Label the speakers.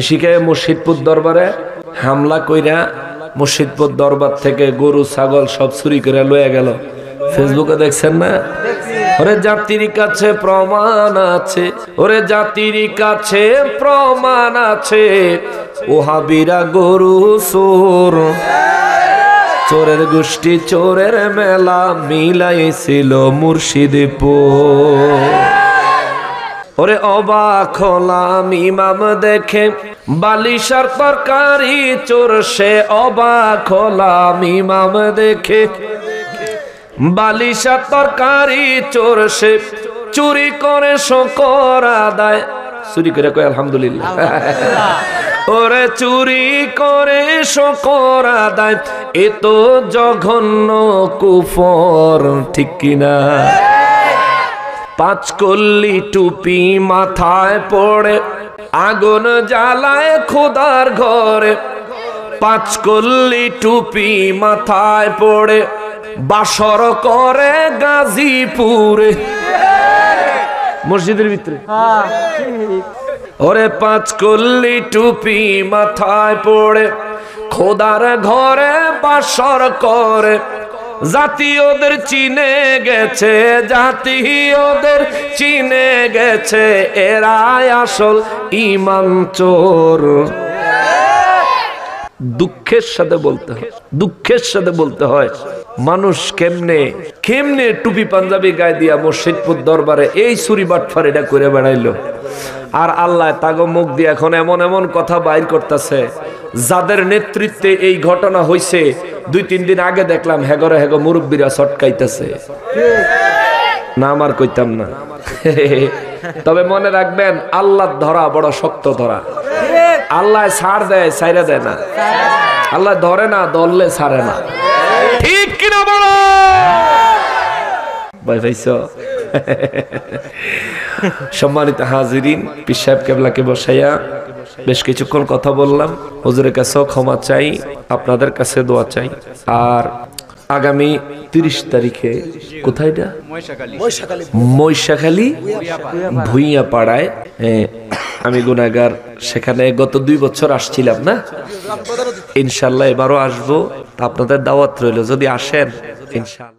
Speaker 1: শিখায় মুর্শিদপুর দরবারে হামলা কইরা মুর্শিদপুর দরবার থেকে গরু ছাগল সব চুরি করে লয়ে গেল। ফেসবুকে দেখছেন না? ওরে জাতির কাছে প্রমাণ আছে, ওরে জাতির কাছে প্রমাণ আছে, ওহাবিরা গরু চোর। চোরের গোষ্ঠী চোরের মেলা মিলাইছিল মুর্শিদপুর। ওরে অবাক হলাম ইমাম দেখে বালিশার তরকারি চোর সে। অবাক হলাম ইমাম দেখে বালিশার তরকারি চোর সে। চুরি করে শকর আদায়, চুরি করে কয় আলহামদুলিল্লাহ। ওরে চুরি করে শকর আদায়, এ তো জঘন্য কুফর, ঠিক কিনা? পাঁচ কল্লি টুপি মাথায় পড়ে আগুন জ্বালায় খোদার ঘরে। পাঁচ কল্লি টুপি মাথায় পড়ে বাসর করে গাজীপুরে, মসজিদের ভিতরে। ওরে পাঁচ কল্লি টুপি মাথায় পড়ে খোদার ঘরে বাসর করে। জাতীয়দের চিনে গেছে, জাতীয়দের চিনে গেছে, এরাই আসল ইমাম চোর। দুঃখের সাথে বলতে হয়, দুঃখের সাথে বলতে হয়, মানুষ কেমনে কেমনে টুপি পাঞ্জাবি গায়ে দিয়া মুর্শিদপুর দরবারে এই চুরি বাটফারিটা করে বেড়াইলো। আর আল্লাহ তাগো মুখ দিয়ে এখন এমন এমন কথা বাইর করতেছে, যাদের নেতৃত্বে এই ঘটনা হইছে 2-3 দিন আগে দেখলাম হেগরে হেগো মুরব্বীরা ছটকাইতেছে। না আমার কইতাম না, তবে মনে রাখবেন আল্লাহ ধরা বড় শক্ত ধরা। আল্লাহ ছাড় দেয়, ছাইরা দেয় না। আল্লাহ ধরে না, ধরলে ছাড়ে না, ঠিক কিনা বলো ভাই ভাইস? সম্মানিত হাজিরিন, পীর সাহেব কেবলাকে বসাইয়া বেশ কিছুক্ষণ কথা বললাম। হুজুরের কাছেও ক্ষমা চাই, আপনাদের কাছে দোয়া চাই। আর আগামী 30 তারিখে কোথায় এটা? মহিষাখালী ভুইয়া পাড়ায়। আমি গুনাহগার, সেখানে গত 2 বছর আসছিলাম না, ইনশাল্লাহ এবারও আসবো। আপনাদের দাওয়াত রইল, যদি আসেন ইনশাল্লাহ।